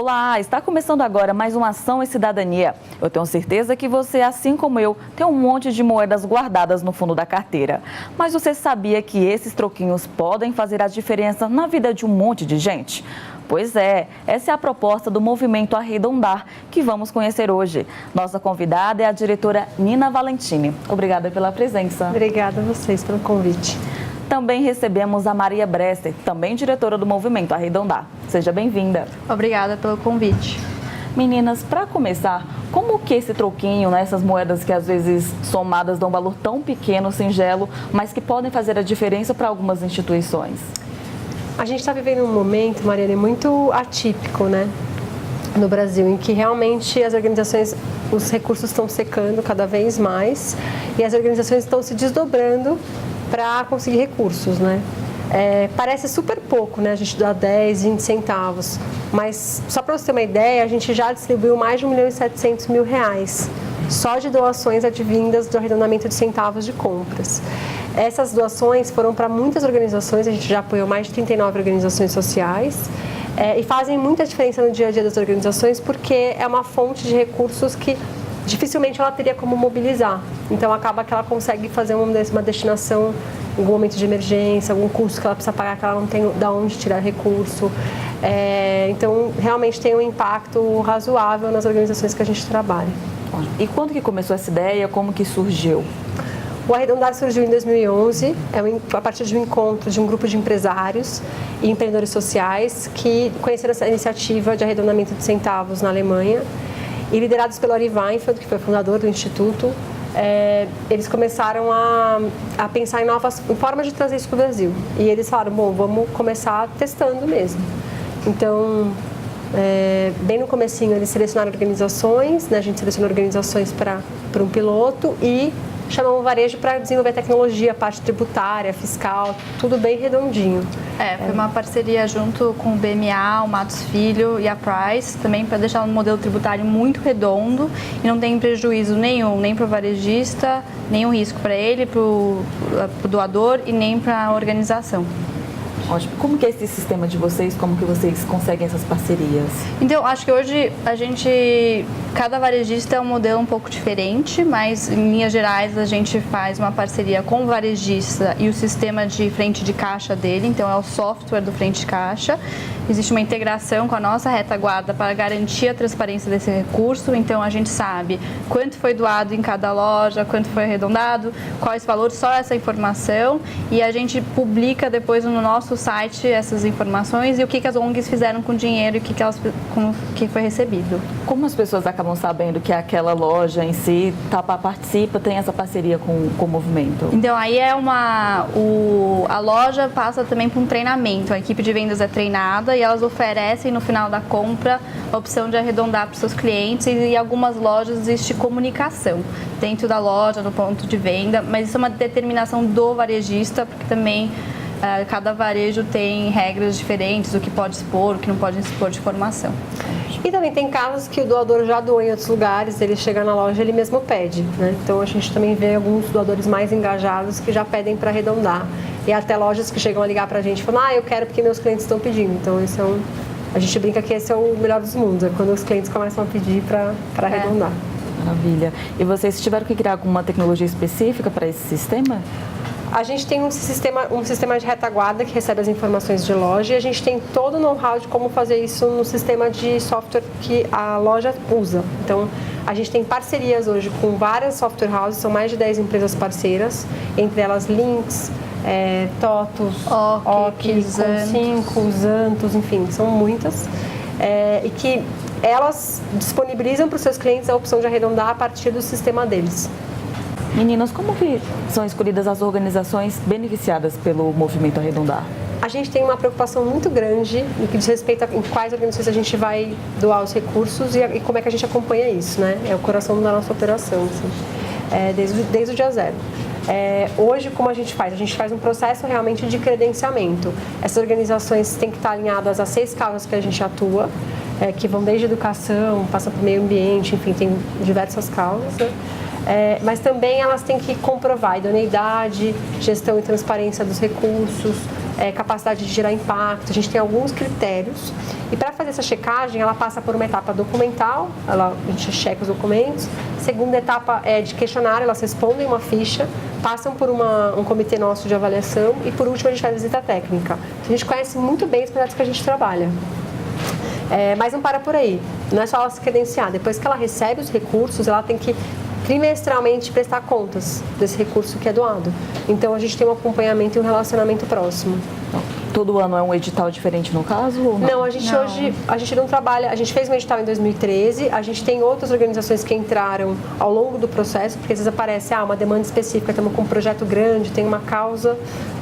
Olá, está começando agora mais uma Ação e Cidadania. Eu tenho certeza que você, assim como eu, tem um monte de moedas guardadas no fundo da carteira. Mas você sabia que esses troquinhos podem fazer a diferença na vida de um monte de gente? Pois é, essa é a proposta do Movimento Arredondar, que vamos conhecer hoje. Nossa convidada é a diretora Nina Valentini. Obrigada pela presença. Obrigada a vocês pelo convite. Também recebemos a Maria Brester, também diretora do Movimento Arredondar. Seja bem-vinda. Obrigada pelo convite. Meninas, para começar, como que esse troquinho, essas moedas que às vezes somadas dão um valor tão pequeno, singelo, mas que podem fazer a diferença para algumas instituições? A gente está vivendo um momento, Mariana, muito atípico, né? No Brasil, em que realmente as organizações, os recursos estão secando cada vez mais e as organizações estão se desdobrando para conseguir recursos, né? Parece super pouco, né? A gente dá 10, 20 centavos, mas só para você ter uma ideia, a gente já distribuiu mais de R$1.700.000 só de doações advindas do arredondamento de centavos de compras. Essas doações foram para muitas organizações, a gente já apoiou mais de 39 organizações sociais e fazem muita diferença no dia a dia das organizações porque é uma fonte de recursos que dificilmente ela teria como mobilizar. Então, acaba que ela consegue fazer uma destinação em algum momento de emergência, algum custo que ela precisa pagar que ela não tem de onde tirar recurso. Então, realmente tem um impacto razoável nas organizações que a gente trabalha. E quando que começou essa ideia? Como que surgiu? O Arredondar surgiu em 2011, a partir de um encontro de um grupo de empresários e empreendedores sociais que conheceram essa iniciativa de arredondamento de centavos na Alemanha. E liderados pelo Ari Weinfeld, que foi fundador do Instituto, eles começaram a pensar em formas de trazer isso para o Brasil. E eles falaram, bom, vamos começar testando mesmo. Então, bem no comecinho, eles selecionaram organizações, né? A gente selecionou organizações para um piloto e chamamos o varejo para desenvolver tecnologia, parte tributária, fiscal, tudo bem redondinho. Foi uma parceria junto com o BMA, o Matos Filho e a Price, também para deixar um modelo tributário muito redondo e não tem prejuízo nenhum, nem para o varejista, nenhum risco para ele, para o doador e nem para a organização. Ótimo. Como que é esse sistema de vocês? Como que vocês conseguem essas parcerias? Então, acho que hoje cada varejista é um modelo um pouco diferente, mas em linhas gerais a gente faz uma parceria com o varejista e o sistema de frente de caixa dele, então é o software do frente de caixa. Existe uma integração com a nossa retaguarda para garantir a transparência desse recurso, então a gente sabe quanto foi doado em cada loja, quanto foi arredondado, qual é esse valor, só essa informação, e a gente publica depois no nosso site essas informações e o que as ONGs fizeram com o dinheiro e como que foi recebido. Como as pessoas acabam sabendo que aquela loja em si participa, tem essa parceria com o movimento? Então, aí a loja passa também por um treinamento, a equipe de vendas é treinada e elas oferecem no final da compra a opção de arredondar para os seus clientes e em algumas lojas existe comunicação dentro da loja, no ponto de venda, mas isso é uma determinação do varejista, porque também cada varejo tem regras diferentes, o que pode expor, o que não pode expor de informação. E também tem casos que o doador já doou em outros lugares, ele chega na loja e ele mesmo pede, né? Então a gente também vê alguns doadores mais engajados que já pedem para arredondar. E até lojas que chegam a ligar para a gente e falam, eu quero porque meus clientes estão pedindo. Então esse a gente brinca que esse é o melhor dos mundos, é quando os clientes começam a pedir para arredondar. Maravilha. E vocês tiveram que criar alguma tecnologia específica para esse sistema? A gente tem um sistema de retaguarda que recebe as informações de loja e a gente tem todo o know-how de como fazer isso no sistema de software que a loja usa. Então, a gente tem parcerias hoje com várias software houses, são mais de 10 empresas parceiras, entre elas Lynx, TOTUS, OKI, Com5, Zantos, enfim, são muitas. E que elas disponibilizam para os seus clientes a opção de arredondar a partir do sistema deles. Meninas, como que são escolhidas as organizações beneficiadas pelo Movimento Arredondar? A gente tem uma preocupação muito grande no que diz respeito a em quais organizações a gente vai doar os recursos e como é que a gente acompanha isso, né? É o coração da nossa operação, assim, desde o dia zero. Hoje, como a gente faz? A gente faz um processo realmente de credenciamento. Essas organizações têm que estar alinhadas a 6 causas que a gente atua, que vão desde educação, passa por meio ambiente, enfim, tem diversas causas, né? Mas também elas têm que comprovar idoneidade, gestão e transparência dos recursos, capacidade de gerar impacto, a gente tem alguns critérios. E para fazer essa checagem, ela passa por uma etapa documental, a gente checa os documentos. Segunda etapa é de questionário, elas respondem uma ficha, passam por um comitê nosso de avaliação e, por último, a gente faz a visita técnica. A gente conhece muito bem os projetos que a gente trabalha. Mas não para por aí, não é só ela se credenciar. Depois que ela recebe os recursos, ela tem que trimestralmente prestar contas desse recurso que é doado. Então, a gente tem um acompanhamento e um relacionamento próximo. Todo ano é um edital diferente no caso? Ou não? Não, hoje a gente não trabalha, a gente fez um edital em 2013, a gente tem outras organizações que entraram ao longo do processo, porque às vezes aparece uma demanda específica, estamos com um projeto grande, tem uma causa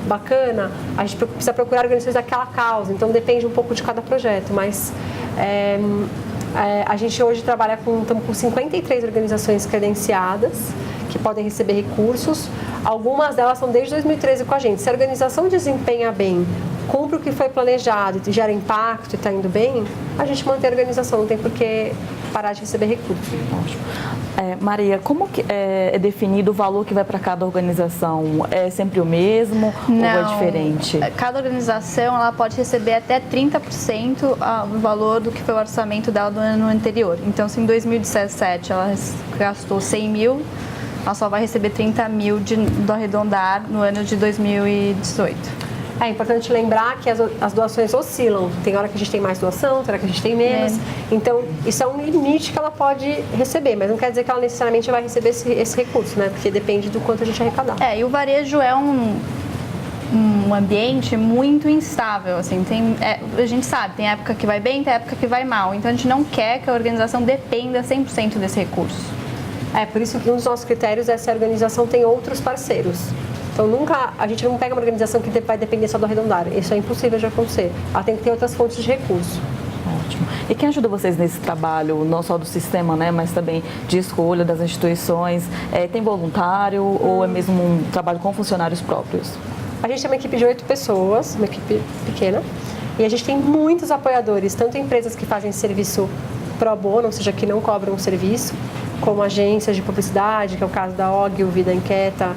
bacana, a gente precisa procurar organizações daquela causa, então depende um pouco de cada projeto, mas a gente hoje estamos com 53 organizações credenciadas, que podem receber recursos. Algumas delas são desde 2013 com a gente. Se a organização desempenha bem, cumpre o que foi planejado e gera impacto e está indo bem, a gente mantém a organização, não tem por que parar de receber recursos. Ótimo. Maria, como que é definido o valor que vai para cada organização? É sempre o mesmo ou é diferente? Cada organização ela pode receber até 30% do valor do que foi o orçamento dela do ano anterior. Então, se em 2017 ela gastou 100 mil, ela só vai receber 30 mil do arredondar no ano de 2018. É importante lembrar que as doações oscilam. Tem hora que a gente tem mais doação, tem hora que a gente tem menos. Então, isso é um limite que ela pode receber, mas não quer dizer que ela necessariamente vai receber esse recurso, né? Porque depende do quanto a gente arrecadar. E o varejo é um ambiente muito instável, assim, a gente sabe, tem época que vai bem, tem época que vai mal. Então, a gente não quer que a organização dependa 100% desse recurso. Por isso que um dos nossos critérios é se a organização tem outros parceiros. Então, a gente não pega uma organização que vai depender só do arredondar. Isso é impossível de acontecer. Ela tem que ter outras fontes de recurso. Ótimo. E quem ajuda vocês nesse trabalho, não só do sistema, né, mas também de escolha das instituições? Tem voluntário ou é mesmo um trabalho com funcionários próprios? A gente tem uma equipe de 8 pessoas, uma equipe pequena. E a gente tem muitos apoiadores, tanto empresas que fazem serviço pro bono, ou seja, que não cobram o serviço, como agências de publicidade, que é o caso da OG, o Vida Inquieta,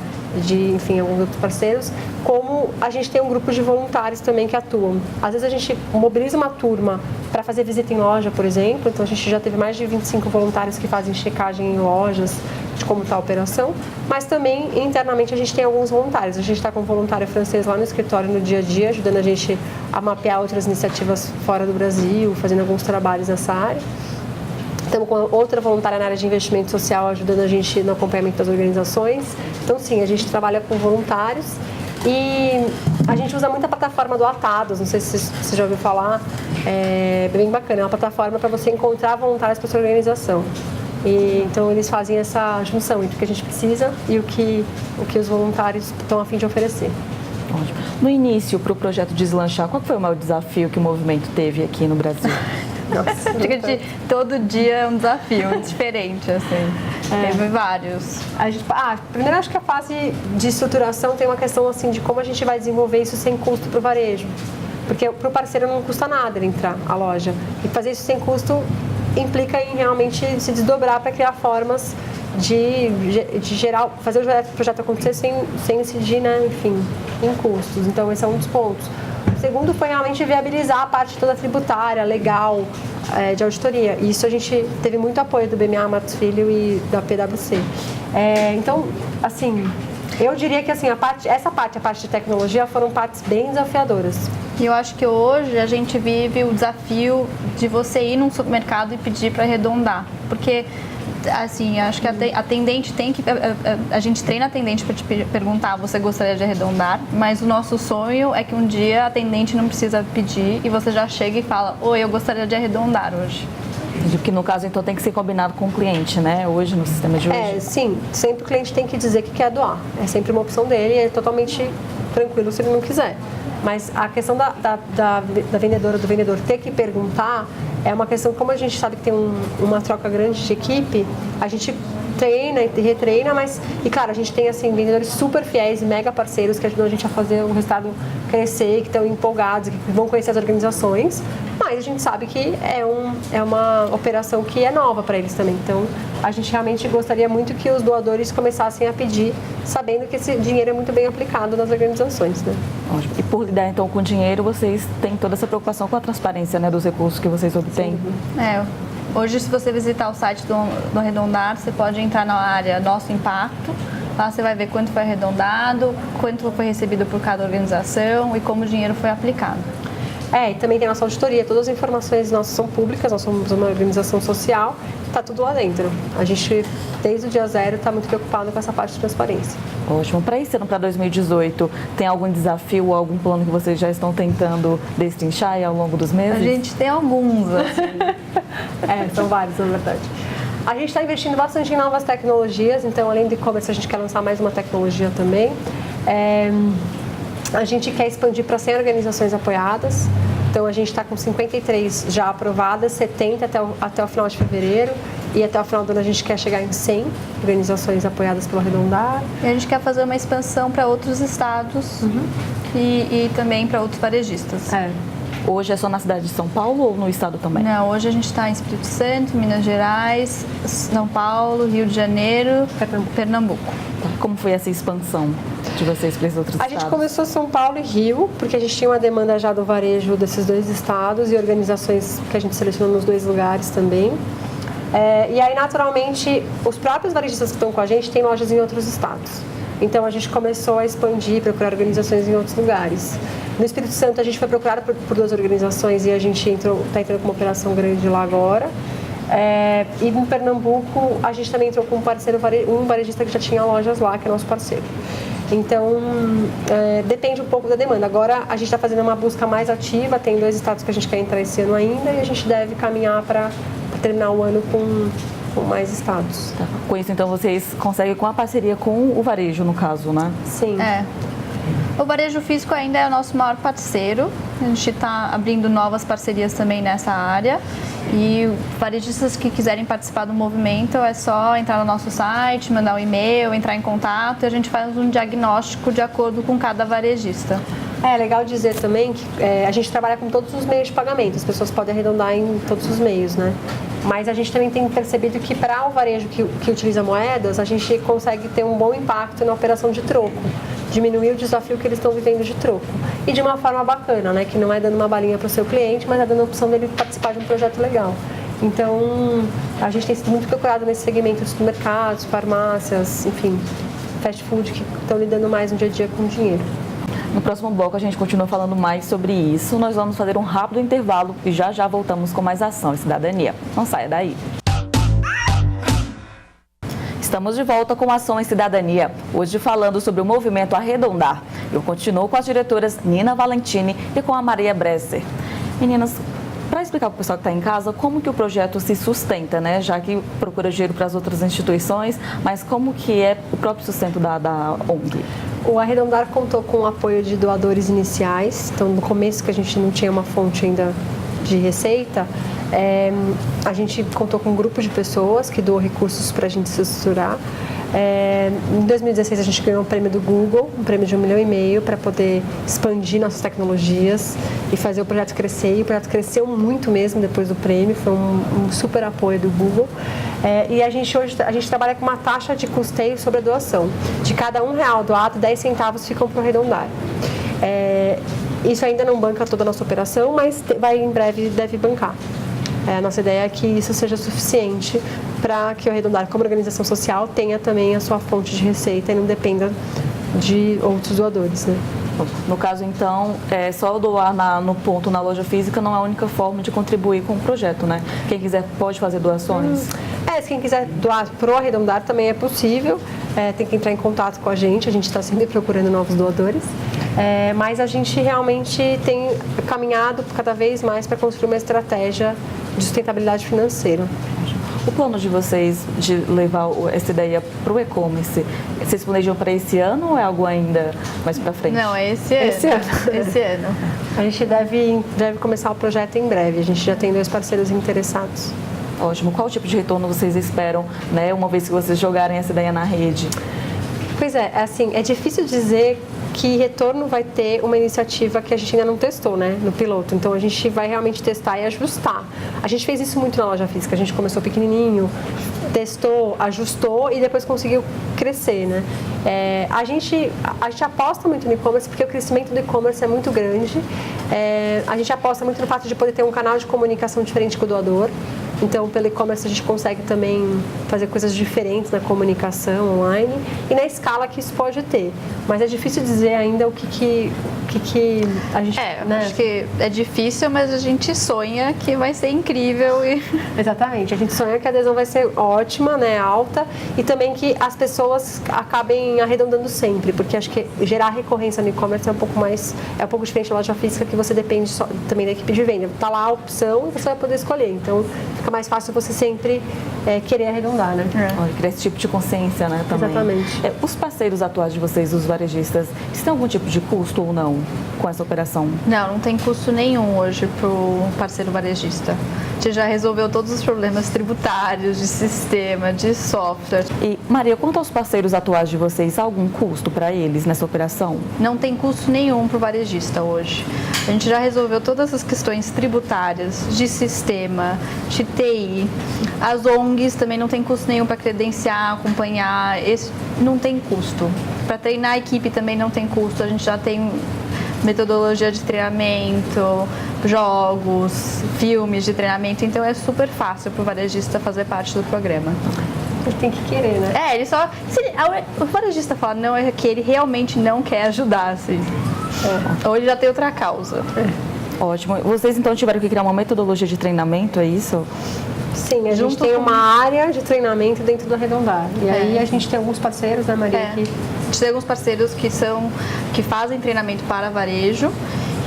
enfim, alguns outros parceiros, como a gente tem um grupo de voluntários também que atuam. Às vezes a gente mobiliza uma turma para fazer visita em loja, por exemplo, então a gente já teve mais de 25 voluntários que fazem checagem em lojas de como está a operação, mas também internamente a gente tem alguns voluntários. A gente está com um voluntário francês lá no escritório no dia a dia, ajudando a gente a mapear outras iniciativas fora do Brasil, fazendo alguns trabalhos nessa área. Estamos com outra voluntária na área de investimento social ajudando a gente no acompanhamento das organizações. Então, sim, a gente trabalha com voluntários e a gente usa muito a plataforma do Atados, não sei se você já ouviu falar, é bem bacana, é uma plataforma para você encontrar voluntários para sua organização. Então, eles fazem essa junção entre o que a gente precisa e o que os voluntários estão a fim de oferecer. Ótimo. No início, para o projeto Deslanchar, qual foi o maior desafio que o movimento teve aqui no Brasil? Nossa, todo dia é um desafio diferente, assim. Teve vários. Primeiro, acho que a fase de estruturação tem uma questão assim de como a gente vai desenvolver isso sem custo para o varejo. Porque para o parceiro não custa nada ele entrar à loja. E fazer isso sem custo implica em realmente se desdobrar para criar formas de gerar, fazer o projeto acontecer sem incidir, né, enfim, em custos. Então, esse é um dos pontos. O segundo foi realmente viabilizar a parte toda tributária, legal, de auditoria. E isso a gente teve muito apoio do BMA Matos Filho e da PwC. Então, assim, eu diria que assim, a parte de tecnologia foram partes bem desafiadoras. E eu acho que hoje a gente vive o desafio de você ir num supermercado e pedir para arredondar. Porque assim, acho que a atendente tem que... A gente treina a atendente para te perguntar, você gostaria de arredondar? Mas o nosso sonho é que um dia a atendente não precisa pedir e você já chega e fala, oi, eu gostaria de arredondar hoje. Que no caso, então, tem que ser combinado com o cliente, né? Hoje, no sistema de hoje. Sim. Sempre o cliente tem que dizer que quer doar. É sempre uma opção dele e é totalmente tranquilo se ele não quiser. Mas a questão da vendedora, do vendedor ter que perguntar é uma questão, como a gente sabe que tem uma troca grande de equipe, a gente treina e retreina, e claro, a gente tem assim, vendedores super fiéis e mega parceiros que ajudam a gente a fazer o resultado crescer, que estão empolgados, que vão conhecer as organizações, mas a gente sabe que é uma operação que é nova para eles também. Então, a gente realmente gostaria muito que os doadores começassem a pedir, sabendo que esse dinheiro é muito bem aplicado nas organizações, né? Ótimo. E por lidar então com dinheiro, vocês têm toda essa preocupação com a transparência, né, dos recursos que vocês obtêm? Hoje, se você visitar o site do Arredondar, você pode entrar na área Nosso Impacto. Lá você vai ver quanto foi arredondado, quanto foi recebido por cada organização e como o dinheiro foi aplicado. E também tem a nossa auditoria, todas as informações nossas são públicas, nós somos uma organização social, está tudo lá dentro. A gente, desde o dia zero, está muito preocupado com essa parte de transparência. Ótimo. Para esse ano, para 2018, tem algum desafio ou algum plano que vocês já estão tentando destrinchar ao longo dos meses? A gente tem alguns, assim. São vários, na verdade. A gente está investindo bastante em novas tecnologias, então, além do e-commerce, a gente quer lançar mais uma tecnologia também. A gente quer expandir para 100 organizações apoiadas. Então, a gente está com 53 já aprovadas, 70 até o final de fevereiro. E até o final do ano a gente quer chegar em 100 organizações apoiadas pelo Arredondar. E a gente quer fazer uma expansão para outros estados e também para outros varejistas. Hoje é só na cidade de São Paulo ou no estado também? Não, hoje a gente está em Espírito Santo, Minas Gerais, São Paulo, Rio de Janeiro, Pernambuco. Como foi essa expansão de vocês para esses outros estados? A gente começou São Paulo e Rio, porque a gente tinha uma demanda já do varejo desses dois estados e organizações que a gente selecionou nos dois lugares também. E aí, naturalmente, os próprios varejistas que estão com a gente têm lojas em outros estados. Então, a gente começou a expandir, procurar organizações em outros lugares. No Espírito Santo, a gente foi procurado por duas organizações e a gente está entrando com uma operação grande lá agora. E em Pernambuco, a gente também entrou com um parceiro, um varejista que já tinha lojas lá, que é nosso parceiro. Então, depende um pouco da demanda. Agora, a gente está fazendo uma busca mais ativa, tem 2 estados que a gente quer entrar esse ano ainda e a gente deve caminhar para terminar o ano com mais estados. Tá. Com isso, então, vocês conseguem com a parceria com o varejo, no caso, né? Sim. O varejo físico ainda é o nosso maior parceiro. A gente está abrindo novas parcerias também nessa área. E varejistas que quiserem participar do movimento, é só entrar no nosso site, mandar um e-mail, entrar em contato e a gente faz um diagnóstico de acordo com cada varejista. É legal dizer também que a gente trabalha com todos os meios de pagamento, as pessoas podem arredondar em todos os meios, né? Mas a gente também tem percebido que para o varejo que utiliza moedas, a gente consegue ter um bom impacto na operação de troco, diminuir o desafio que eles estão vivendo de troco. E de uma forma bacana, né? Que não é dando uma balinha para o seu cliente, mas é dando a opção dele participar de um projeto legal. Então, a gente tem sido muito procurado nesse segmento de supermercados, farmácias, enfim, fast food, que estão lidando mais no dia a dia com dinheiro. No próximo bloco a gente continua falando mais sobre isso. Nós vamos fazer um rápido intervalo e já já voltamos com mais ação e cidadania. Não saia daí. Estamos de volta com Ação e Cidadania, hoje falando sobre o movimento Arredondar. Eu continuo com as diretoras Nina Valentini e com a Maria Bresser. Meninas, para explicar para o pessoal que está em casa como que o projeto se sustenta, né? Já que procura dinheiro para as outras instituições, mas como que é o próprio sustento da ONG? O Arredondar contou com o apoio de doadores iniciais, então no começo que a gente não tinha uma fonte ainda de receita, a gente contou com um grupo de pessoas que doou recursos para a gente se estruturar. Em 2016 a gente ganhou um prêmio do Google, um prêmio de R$1,5 milhão para poder expandir nossas tecnologias e fazer o projeto crescer. E o projeto cresceu muito mesmo depois do prêmio, foi um super apoio do Google. E hoje a gente trabalha com uma taxa de custeio sobre a doação. De cada R$1 doado, 10 centavos ficam para o Arredondar. Isso ainda não banca toda a nossa operação, mas em breve deve bancar. A nossa ideia é que isso seja suficiente para que o Arredondar, como organização social, tenha também a sua fonte de receita e não dependa de outros doadores, né? No caso, então, só doar no ponto, na loja física, não é a única forma de contribuir com o projeto, né? Quem quiser pode fazer doações? Se quem quiser doar pro Arredondar também é possível, tem que entrar em contato com a gente está sempre procurando novos doadores. Mas a gente realmente tem caminhado cada vez mais para construir uma estratégia de sustentabilidade financeira. O plano de vocês de levar essa ideia para o e-commerce, vocês planejam para esse ano ou é algo ainda mais para frente? Não, é esse ano. Esse ano. A gente deve começar o projeto em breve. A gente já tem 2 parceiros interessados. Ótimo. Qual tipo de retorno vocês esperam, né, uma vez que vocês jogarem essa ideia na rede? Pois é, assim, é difícil dizer que retorno vai ter uma iniciativa que a gente ainda não testou, né, no piloto. Então, a gente vai realmente testar e ajustar. A gente fez isso muito na loja física. A gente começou pequenininho, testou, ajustou e depois conseguiu crescer, né? A gente aposta muito no e-commerce porque o crescimento do e-commerce é muito grande. A gente aposta muito no fato de poder ter um canal de comunicação diferente com o doador. Então, pelo e-commerce, a gente consegue também fazer coisas diferentes na comunicação online e na escala que isso pode ter. Mas é difícil dizer ainda o que a gente... Acho que é difícil, mas a gente sonha que vai ser incrível. Exatamente. A gente sonha que a adesão vai ser ótima, né, alta, e também que as pessoas acabem arredondando sempre, porque acho que gerar recorrência no e-commerce é um pouco diferente da loja física, que você depende também da equipe de venda. Tá lá a opção e você vai poder escolher. Então, fica mais fácil você sempre querer arredondar, né? Olha, criar esse tipo de consciência, né, também. Exatamente. Os parceiros atuais de vocês, os varejistas, eles têm algum tipo de custo ou não com essa operação? Não tem custo nenhum hoje para o parceiro varejista. A gente já resolveu todos os problemas tributários, de sistema, de software. E, Maria, quanto aos parceiros atuais de vocês, há algum custo para eles nessa operação? Não tem custo nenhum para o varejista hoje. A gente já resolveu todas as questões tributárias, de sistema, de TI. As ONGs também não tem custo nenhum para credenciar, acompanhar. Não tem custo. Para treinar a equipe também não tem custo. A gente já tem metodologia de treinamento, jogos, filmes de treinamento. Então é super fácil para o varejista fazer parte do programa. Ele tem que querer, né? Ele só... o varejista fala não, é que ele realmente não quer ajudar, assim. Ou ele já tem outra causa. Ótimo. Vocês então tiveram que criar uma metodologia de treinamento, é isso? Sim, a gente tem uma área de treinamento dentro do Arredondar. E aí a gente tem alguns parceiros, né, Maria? A gente tem alguns parceiros que fazem treinamento para varejo.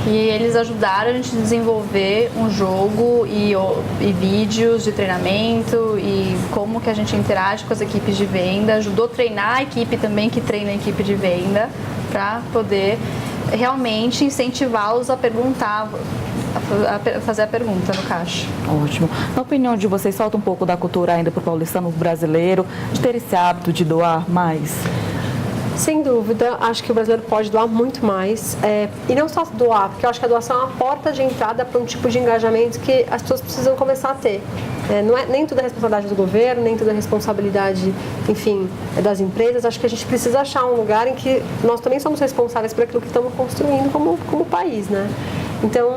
E eles ajudaram a gente a desenvolver um jogo e vídeos de treinamento e como que a gente interage com as equipes de venda. Ajudou a treinar a equipe também, que treina a equipe de venda, para poder realmente incentivá-los a perguntar, a fazer a pergunta no caixa. Ótimo. Na opinião de vocês, falta um pouco da cultura ainda para o paulistano brasileiro, de ter esse hábito de doar mais? Sem dúvida, acho que o brasileiro pode doar muito mais. E não só doar, porque eu acho que a doação é uma porta de entrada para um tipo de engajamento que as pessoas precisam começar a ter. Não é nem tudo é responsabilidade do governo, nem tudo é responsabilidade, enfim, das empresas. Acho que a gente precisa achar um lugar em que nós também somos responsáveis por aquilo que estamos construindo como país, né? Então,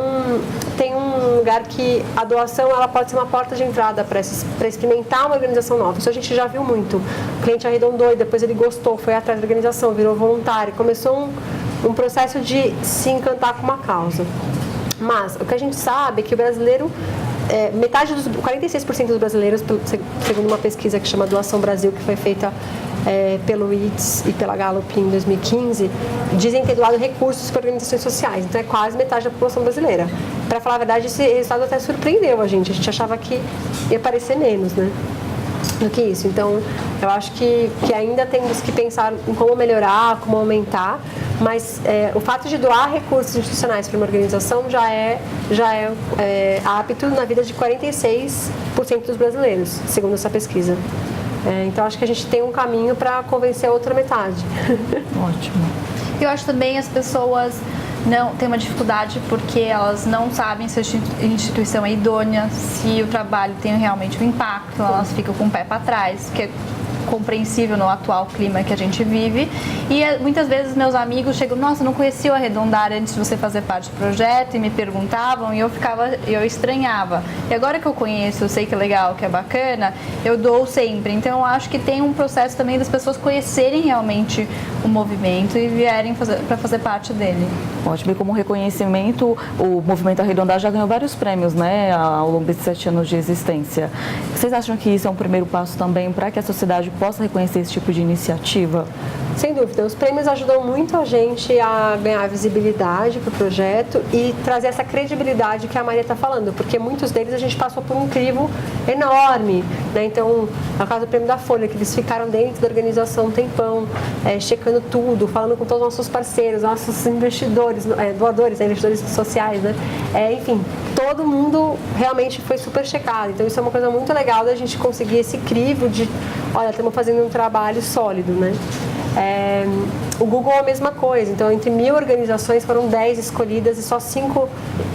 tem um lugar que a doação ela pode ser uma porta de entrada para experimentar uma organização nova. Isso a gente já viu muito. O cliente arredondou e depois ele gostou, foi atrás da organização, virou voluntário. Começou um processo de se encantar com uma causa. Mas o que a gente sabe é que o brasileiro, 46% dos brasileiros, segundo uma pesquisa que chama Doação Brasil, que foi feita pelo IDS e pela Gallup em 2015, dizem ter doado recursos para organizações sociais. Então é quase metade da população brasileira. Para falar a verdade, esse resultado até surpreendeu a gente. A gente achava que ia parecer menos, né, do que isso. Então, eu acho que ainda temos que pensar em como melhorar, como aumentar, mas o fato de doar recursos institucionais para uma organização já é hábito na vida de 46% dos brasileiros, segundo essa pesquisa. Então, acho que a gente tem um caminho para convencer a outra metade. Ótimo. Eu acho também as pessoas não têm uma dificuldade porque elas não sabem se a instituição é idônea, se o trabalho tem realmente um impacto, elas ficam com o pé para trás, que é compreensível no atual clima que a gente vive. E muitas vezes meus amigos chegam, nossa, não conhecia o Arredondar antes de você fazer parte do projeto, e me perguntavam e eu estranhava. E agora que eu conheço, eu sei que é legal, que é bacana, eu dou sempre. Então eu acho que tem um processo também das pessoas conhecerem realmente o movimento e vierem para fazer parte dele. Ótimo. E como reconhecimento, o Movimento Arredondar já ganhou vários prêmios, né, ao longo desses 7 anos de existência. Vocês acham que isso é um primeiro passo também para que a sociedade possa reconhecer esse tipo de iniciativa? Sem dúvida, os prêmios ajudam muito a gente a ganhar visibilidade para o projeto e trazer essa credibilidade que a Maria está falando, porque muitos deles a gente passou por um crivo enorme, né? Então, no caso do Prêmio da Folha, que eles ficaram dentro da organização um tempão, checando tudo, falando com todos os nossos parceiros, nossos investidores, doadores, investidores sociais, né? Enfim, todo mundo realmente foi super checado. Então, isso é uma coisa muito legal da gente conseguir esse crivo de, olha, estamos fazendo um trabalho sólido, né? O Google é a mesma coisa, então entre 1.000 organizações foram 10 escolhidas e só 5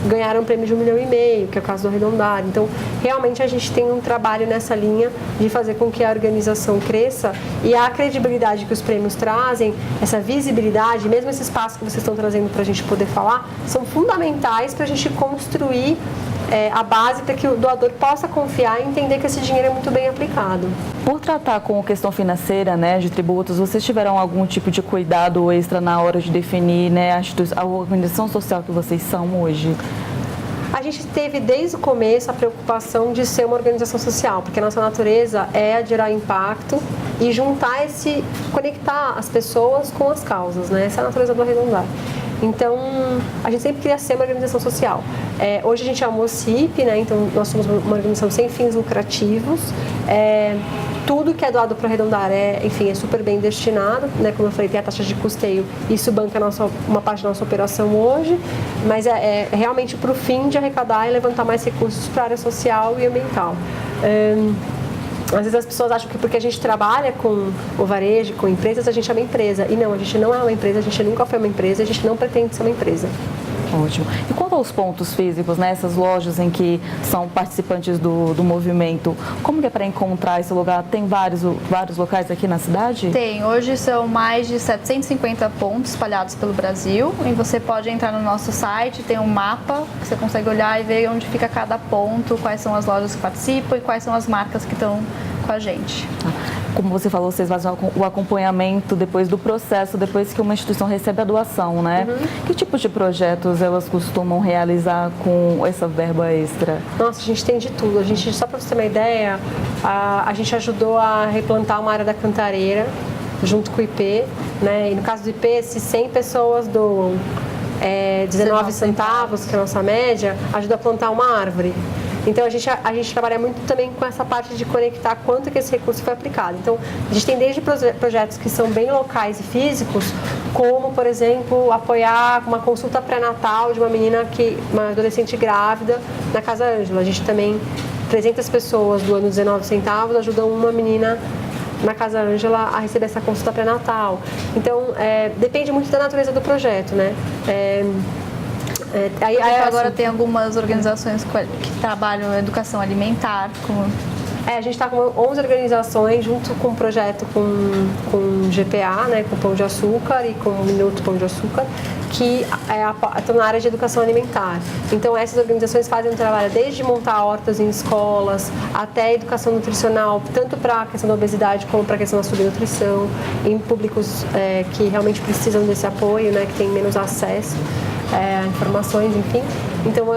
ganharam um prêmio de 1,5 milhão, que é o caso do Arredondar. Então, realmente a gente tem um trabalho nessa linha de fazer com que a organização cresça e a credibilidade que os prêmios trazem, essa visibilidade, mesmo esse espaço que vocês estão trazendo para a gente poder falar, são fundamentais para a gente construir a base para que o doador possa confiar e entender que esse dinheiro é muito bem aplicado. Por tratar com a questão financeira, né, de tributos, vocês tiveram algum tipo de cuidado extra na hora de definir, né, a organização social que vocês são hoje? A gente teve desde o começo a preocupação de ser uma organização social, porque a nossa natureza é a de gerar impacto e conectar as pessoas com as causas, né? Essa é a natureza do Arredondar. Então, a gente sempre queria ser uma organização social. Hoje a gente é uma OCIP, né? Então nós somos uma organização sem fins lucrativos. Tudo que é doado para Arredondar é super bem destinado, né? Como eu falei, tem a taxa de custeio, isso banca uma parte da nossa operação hoje, mas é realmente para o fim de arrecadar e levantar mais recursos para a área social e ambiental. Às vezes as pessoas acham que porque a gente trabalha com o varejo, com empresas, a gente é uma empresa. E não, a gente não é uma empresa, a gente nunca foi uma empresa, a gente não pretende ser uma empresa. Ótimo. E quanto aos pontos físicos, né, essas lojas em que são participantes do movimento, como que é para encontrar esse lugar? Tem vários locais aqui na cidade? Tem. Hoje são mais de 750 pontos espalhados pelo Brasil. E você pode entrar no nosso site, tem um mapa, que você consegue olhar e ver onde fica cada ponto, quais são as lojas que participam e quais são as marcas que estão com a gente. Como você falou, vocês fazem o acompanhamento depois do processo, depois que uma instituição recebe a doação, né? Uhum. Que tipo de projetos elas costumam realizar com essa verba extra? Nossa, a gente tem de tudo. A gente, só para você ter uma ideia, a gente ajudou a replantar uma área da Cantareira, junto com o IP, né? E no caso do IP, se 100 pessoas doam 19 centavos, que é a nossa média, ajuda a plantar uma árvore. Então, a gente trabalha muito também com essa parte de conectar quanto que esse recurso foi aplicado. Então, a gente tem desde projetos que são bem locais e físicos, como, por exemplo, apoiar uma consulta pré-natal de uma adolescente grávida na Casa Ângela. A gente também, 300 pessoas doando 19 centavos ajudam uma menina na Casa Ângela a receber essa consulta pré-natal. Então, depende muito da natureza do projeto, né? Agora tem algumas organizações que trabalham em educação alimentar. A gente está com 11 organizações junto com um projeto com GPA, né, com Pão de Açúcar e com o Minuto Pão de Açúcar, que estão na área de educação alimentar. Então, essas organizações fazem um trabalho desde montar hortas em escolas até educação nutricional, tanto para a questão da obesidade como para a questão da subnutrição, em públicos que realmente precisam desse apoio, né, que têm menos acesso a informações, enfim. Então,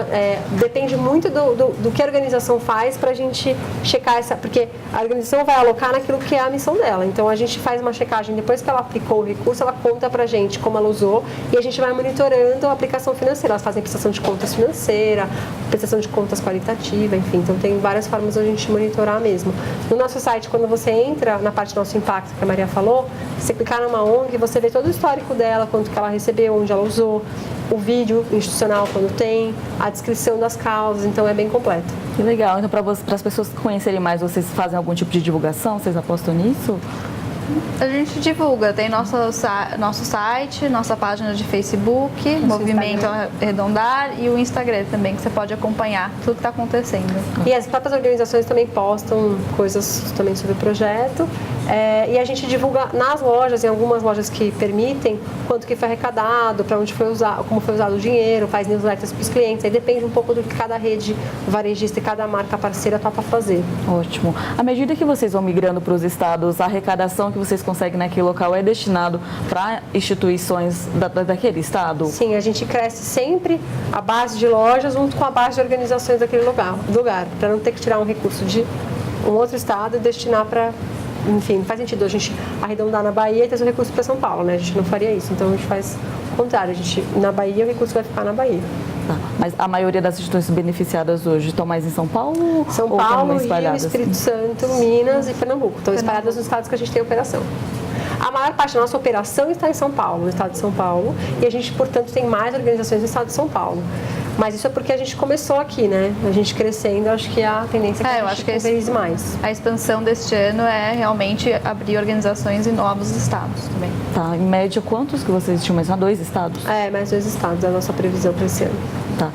depende muito do que a organização faz para a gente checar porque a organização vai alocar naquilo que é a missão dela. Então, a gente faz uma checagem, depois que ela aplicou o recurso, ela conta para a gente como ela usou e a gente vai monitorando a aplicação financeira. Elas fazem prestação de contas financeira, prestação de contas qualitativa, enfim. Então, tem várias formas de a gente monitorar mesmo. No nosso site, quando você entra na parte do nosso impacto, que a Maria falou, você clicar numa ONG, você vê todo o histórico dela, quanto que ela recebeu, onde ela usou, o vídeo institucional quando tem, a descrição das causas, então é bem completo. Que legal. Então, para as pessoas conhecerem mais, vocês fazem algum tipo de divulgação? Vocês apostam nisso? A gente divulga, tem nosso site, nossa página de Facebook, Movimento Arredondar, e o Instagram também, que você pode acompanhar tudo que está acontecendo. E as próprias organizações também postam coisas também sobre o projeto. E a gente divulga nas lojas, em algumas lojas que permitem, quanto que foi arrecadado, para onde foi usado, como foi usado o dinheiro, faz newsletters para os clientes. Aí depende um pouco do que cada rede varejista e cada marca parceira topa fazer. Ótimo. À medida que vocês vão migrando para os estados, a arrecadação que vocês conseguem naquele local é destinado para instituições daquele estado? Sim, a gente cresce sempre a base de lojas junto com a base de organizações daquele lugar para não ter que tirar um recurso de um outro estado e destinar para enfim, não faz sentido a gente arredondar na Bahia e trazer o recurso para São Paulo, né? A gente não faria isso. Então, a gente faz o contrário. Na Bahia, o recurso vai ficar na Bahia. Tá. Mas a maioria das instituições beneficiadas hoje estão mais em São Paulo? São ou Paulo, Rio, espalhadas? Espírito Santo, Minas e Pernambuco. Estão espalhadas nos estados que a gente tem operação. A maior parte da nossa operação está em São Paulo, no estado de São Paulo, e a gente, portanto, tem mais organizações no estado de São Paulo. Mas isso é porque a gente começou aqui, né? A gente crescendo, acho que a tendência é que a gente pulverize mais. A expansão deste ano é realmente abrir organizações em novos estados também. Tá, em média, quantos que vocês tinham mais? 2 estados? Mais 2 estados, é a nossa previsão para esse ano. Tá.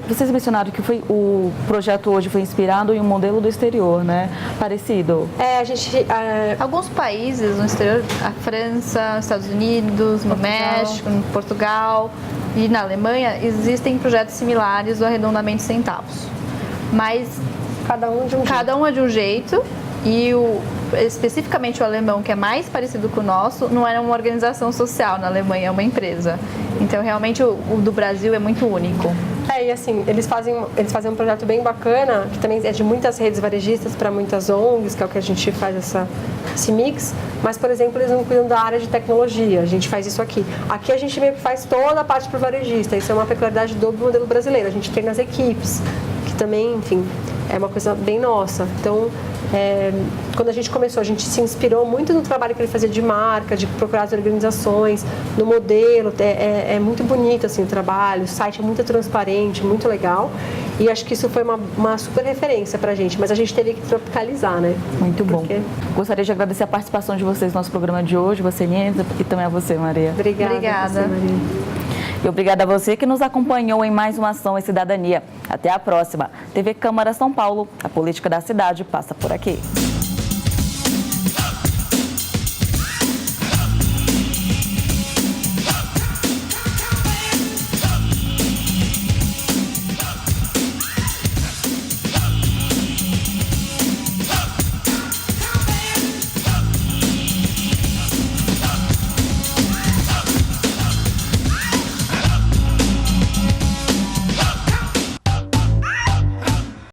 Vocês mencionaram que o projeto hoje foi inspirado em um modelo do exterior, né? Parecido. Alguns países no exterior, a França, Estados Unidos, no México, no Portugal e na Alemanha, existem projetos similares do arredondamento de centavos. Mas cada um é de um jeito e especificamente o alemão, que é mais parecido com o nosso, não é uma organização social na Alemanha, é uma empresa. Então, realmente, o do Brasil é muito único. E assim, eles fazem um projeto bem bacana, que também é de muitas redes varejistas para muitas ONGs, que é o que a gente faz esse mix. Mas, por exemplo, eles não cuidam da área de tecnologia, a gente faz isso aqui. Aqui a gente meio que faz toda a parte para o varejista, isso é uma peculiaridade do modelo brasileiro. A gente treina as equipes, que também, enfim, é uma coisa bem nossa. Então, quando a gente começou, a gente se inspirou muito no trabalho que ele fazia de marca, de procurar as organizações, no modelo. É muito bonito assim, o trabalho, o site é muito transparente, muito legal. E acho que isso foi uma super referência pra gente, mas a gente teve que tropicalizar, né? Muito bom. Gostaria de agradecer a participação de vocês no nosso programa de hoje, você, Nina, e também a você, Maria. Obrigada. Você, Maria. E obrigada a você que nos acompanhou em mais uma Ação e Cidadania. Até a próxima. TV Câmara São Paulo, a política da cidade passa por aqui.